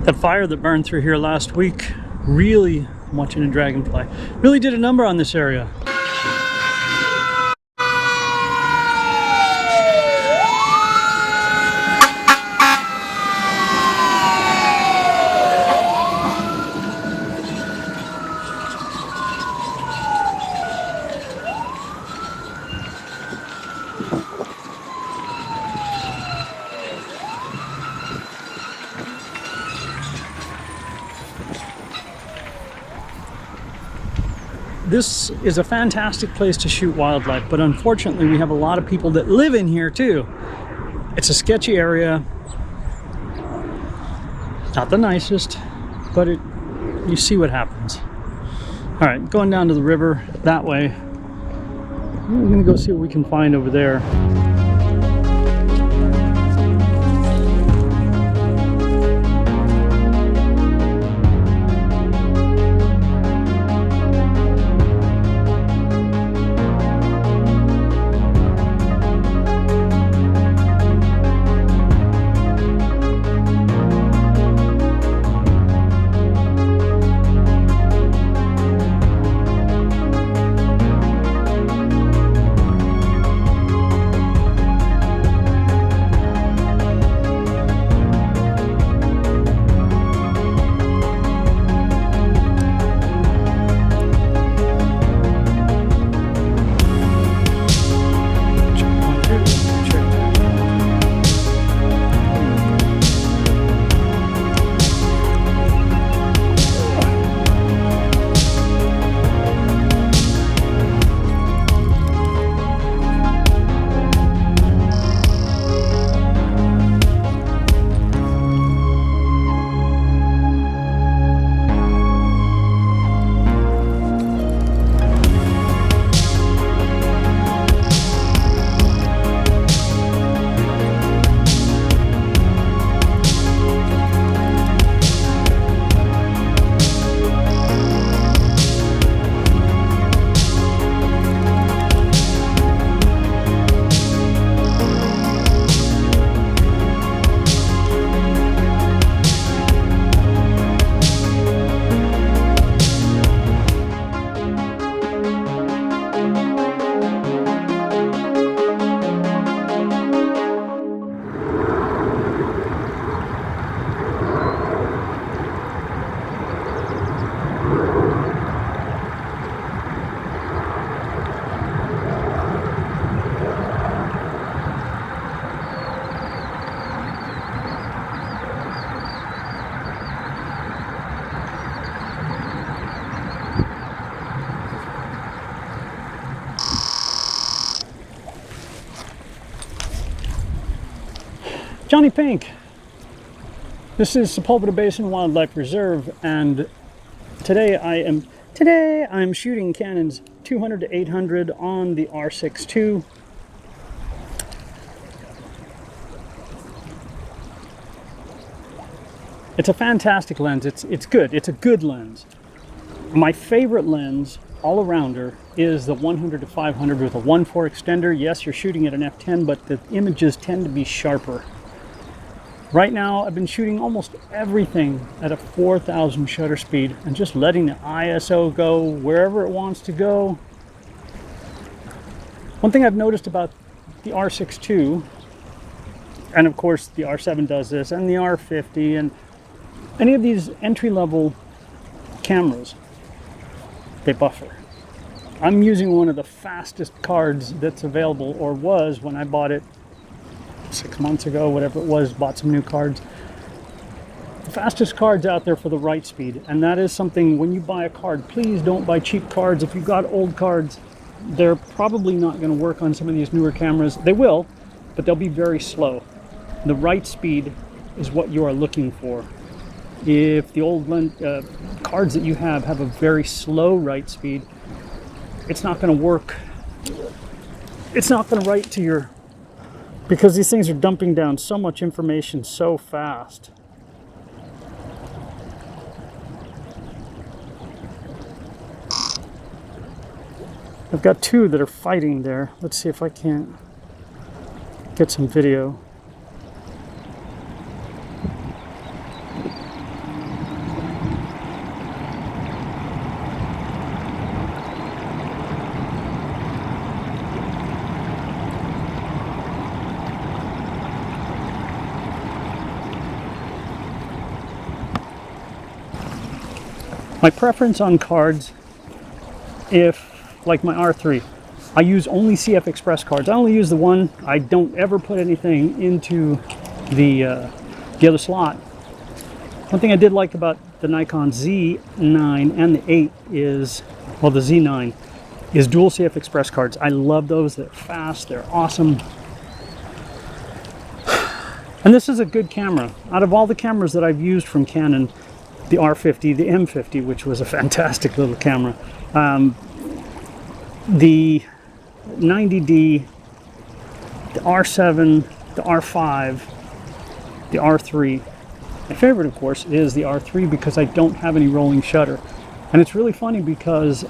That fire that burned through here last week, really, I'm watching a dragonfly, really did a number on this area. This is a fantastic place to shoot wildlife, but unfortunately we have a lot of people that live in here too. It's a sketchy area, not the nicest, but you see what happens. All right, going down to the river that way. I'm gonna go see what we can find over there. JonnyPink. This is Sepulveda Basin Wildlife Reserve, and today I'm shooting Canon's 200 to 800 on the R6 II. It's a fantastic lens. It's good. It's a good lens. My favorite lens all arounder is the 100 to 500 with a 1.4 extender. Yes, you're shooting at an f10, but the images tend to be sharper. Right now, I've been shooting almost everything at a 4,000 shutter speed and just letting the ISO go wherever it wants to go. One thing I've noticed about the R6 II, and of course the R7 does this, and the R50, and any of these entry-level cameras, they buffer. I'm using one of the fastest cards that's available, or was when I bought it 6 months ago, whatever it was, bought some new cards. The fastest cards out there for the right speed, and that is something when you buy a card, please don't buy cheap cards. If you've got old cards, they're probably not going to work on some of these newer cameras. They will, but they'll be very slow. The right speed is what you are looking for. If the old cards that you have a very slow right speed, it's not going to work. It's not going to write to your, because these things are dumping down so much information so fast. I've got two that are fighting there. Let's see if I can't get some video. My preference on cards, if like my R3, I use only CF Express cards. I only use the one. I don't ever put anything into the other slot. One thing I did like about the Nikon Z9 and the 8 is, well, the Z9 is dual CF Express cards. I love those. They're fast. They're awesome. And this is a good camera. Out of all the cameras that I've used from Canon, the R50, the M50, which was a fantastic little camera, the 90D, the R7, the R5, the R3. My favorite, of course, is the R3 because I don't have any rolling shutter. And it's really funny because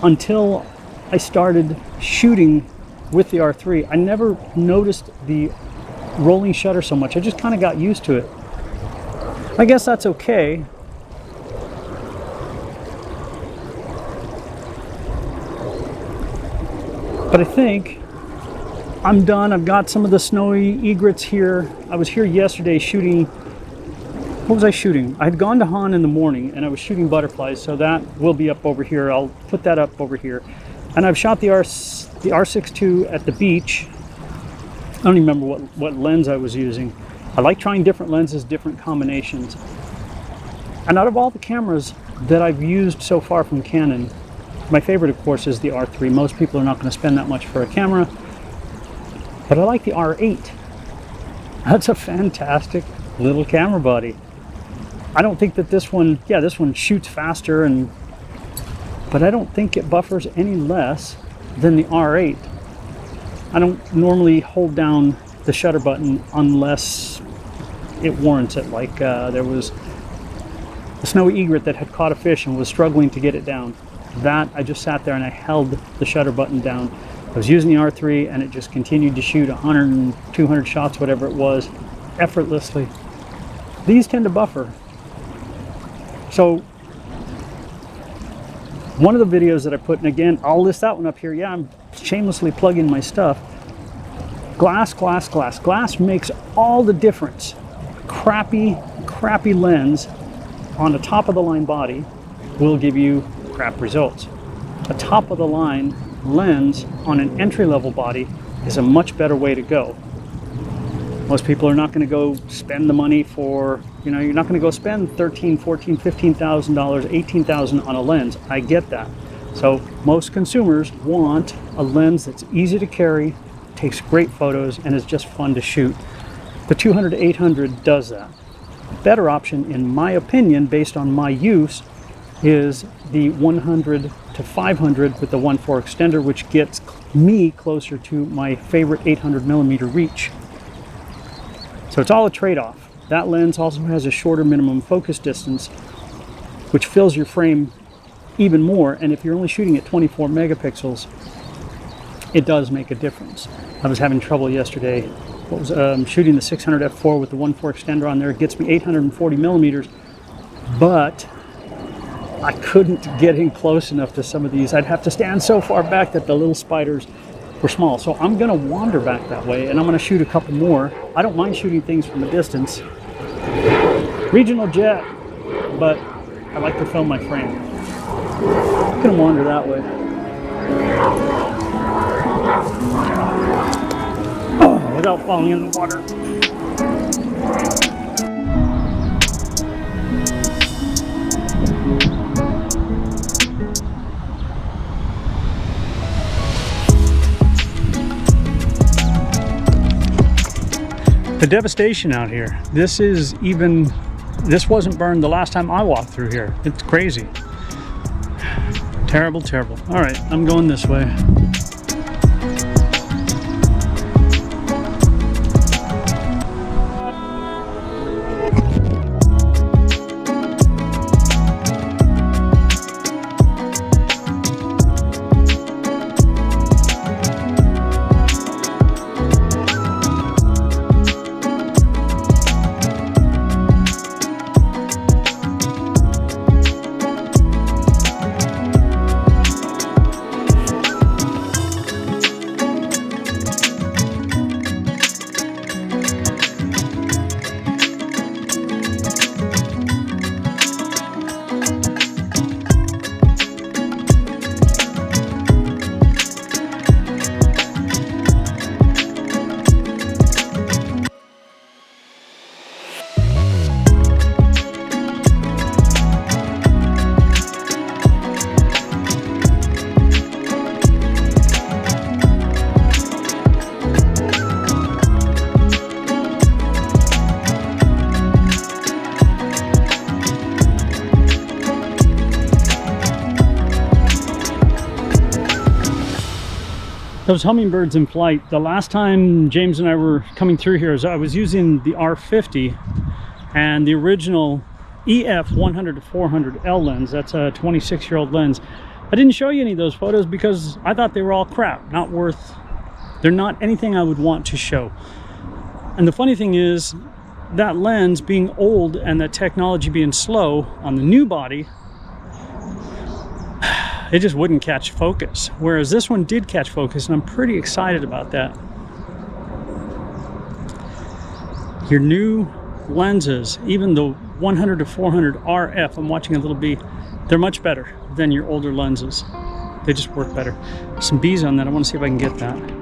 until I started shooting with the R3, I never noticed the rolling shutter so much. I just kind of got used to it. I guess that's okay. But I think I'm done. I've got some of the snowy egrets here. I was here yesterday shooting. What was I shooting? I had gone to Han in the morning and I was shooting butterflies, so that will be up over here. I'll put that up over here. And I've shot the R6 II at the beach. I don't even remember what lens I was using. I like trying different lenses, different combinations. And out of all the cameras that I've used so far from Canon, my favorite, of course, is the R3. Most people are not going to spend that much for a camera. But I like the R8. That's a fantastic little camera body. I don't think that this one, yeah, this one shoots faster, but I don't think it buffers any less than the R8. I don't normally hold down the shutter button unless it warrants it. Like there was a snowy egret that had caught a fish and was struggling to get it down. That I just sat there and I held the shutter button down. I was using the R3 and it just continued to shoot 100 and 200 shots, whatever it was, effortlessly. These tend to buffer. So one of the videos that I put, and again, I'll list that one up here. Yeah, I'm shamelessly plugging my stuff. Glass, glass, glass. Glass makes all the difference. Crappy lens on a top-of-the-line body will give you crap results. A top-of-the-line lens on an entry-level body is a much better way to go. Most people are not going to go spend the money for, you're not going to go spend $13,000, $14,000, $15,000, $18,000 on a lens. I get that. So most consumers want a lens that's easy to carry, takes great photos, and is just fun to shoot. The 200-800 does that. Better option, in my opinion, based on my use, is the 100-500 with the 1.4 extender, which gets me closer to my favorite 800mm reach. So it's all a trade-off. That lens also has a shorter minimum focus distance, which fills your frame even more. And if you're only shooting at 24 megapixels, it does make a difference. I was having trouble yesterday. Shooting the 600 f4 with the 1.4 extender on there. It gets me 840 millimeters, but I couldn't get in close enough to some of these. I'd have to stand so far back that the little spiders were small. So I'm gonna wander back that way and I'm gonna shoot a couple more. I don't mind shooting things from a distance. Regional jet, but I like to film my frame. I'm gonna wander that way. Oh, without falling in the water. The devastation out here. This wasn't burned the last time I walked through here. It's crazy. Terrible, terrible. All right, I'm going this way. Those hummingbirds in flight, the last time James and I were coming through here, I was using the R50 and the original EF 100-400L lens. That's a 26-year-old lens. I didn't show you any of those photos because I thought they were all crap, not worth, they're not anything I would want to show. And the funny thing is, that lens being old and the technology being slow on the new body, it just wouldn't catch focus. Whereas this one did catch focus, and I'm pretty excited about that. Your new lenses, even the 100-400 RF, I'm watching a little bit, they're much better than your older lenses. They just work better. Some bees on that. I want to see if I can get that.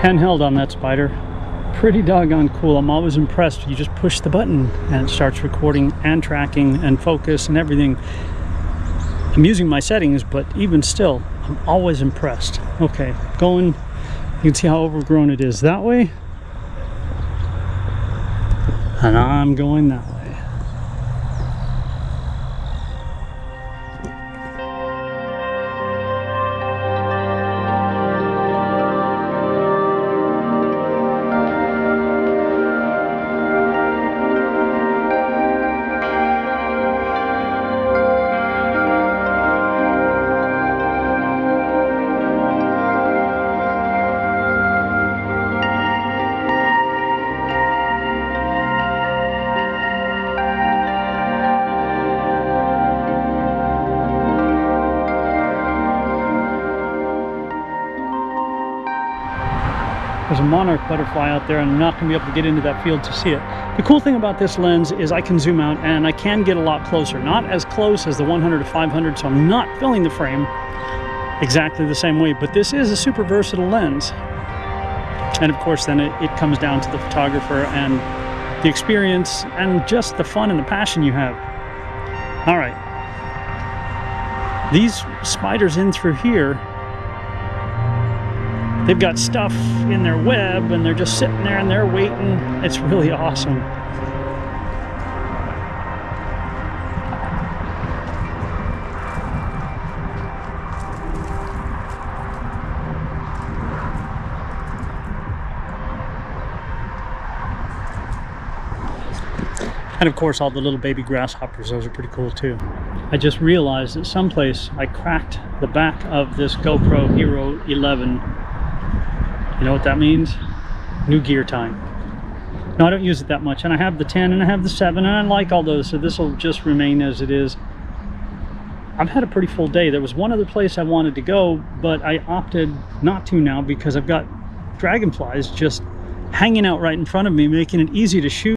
Handheld on that spider, pretty doggone cool. I'm always impressed. You just push the button and it starts recording and tracking and focus and everything. I'm using my settings, but even still, I'm always impressed. Okay, going, you can see how overgrown it is that way, and I'm going that way. There's a monarch butterfly out there, and I'm not going to be able to get into that field to see it. The cool thing about this lens is I can zoom out and I can get a lot closer. Not as close as the 100-500, so I'm not filling the frame exactly the same way, but this is a super versatile lens. And of course then it comes down to the photographer and the experience and just the fun and the passion you have. All right, these spiders in through here, they've got stuff in their web and they're just sitting there and they're waiting. It's really awesome. And of course, all the little baby grasshoppers, those are pretty cool too. I just realized that someplace I cracked the back of this GoPro Hero 11. You know what that means? New gear time. No, I don't use it that much, and I have the 10 and I have the 7, and I like all those, so this will just remain as it is. I've had a pretty full day. There was one other place I wanted to go, but I opted not to now because I've got dragonflies just hanging out right in front of me, making it easy to shoot.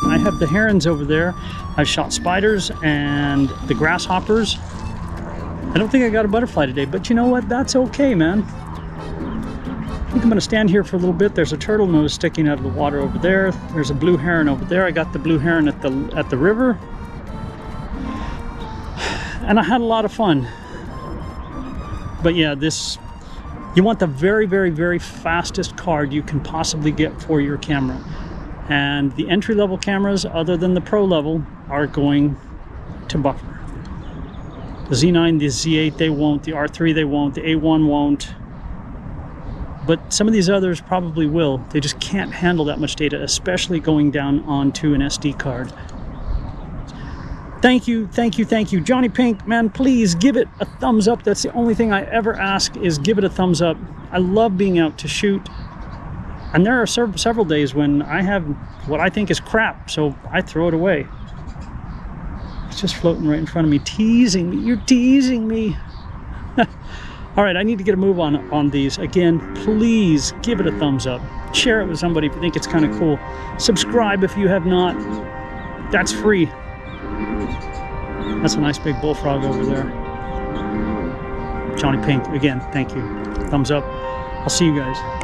I have the herons over there. I've shot spiders and the grasshoppers. I don't think I got a butterfly today, but you know what? That's okay, man. I think I'm gonna stand here for a little bit. There's a turtle nose sticking out of the water over there. There's a blue heron over there. I got the blue heron at the river. And I had a lot of fun. But yeah, you want the very, very, very fastest card you can possibly get for your camera. And the entry-level cameras, other than the pro level, are going to buffer. The Z9, the Z8, they won't. The R3, they won't. The A1 won't. But some of these others probably will. They just can't handle that much data, especially going down onto an SD card. Thank you, thank you, thank you. JonnyPink, man, please give it a thumbs up. That's the only thing I ever ask, is give it a thumbs up. I love being out to shoot. And there are several days when I have what I think is crap, so I throw it away. It's just floating right in front of me, teasing me. You're teasing me. All right, I need to get a move on these. Again, please give it a thumbs up. Share it with somebody if you think it's kind of cool. Subscribe if you have not. That's free. That's a nice big bullfrog over there. JonnyPink, again, thank you. Thumbs up. I'll see you guys.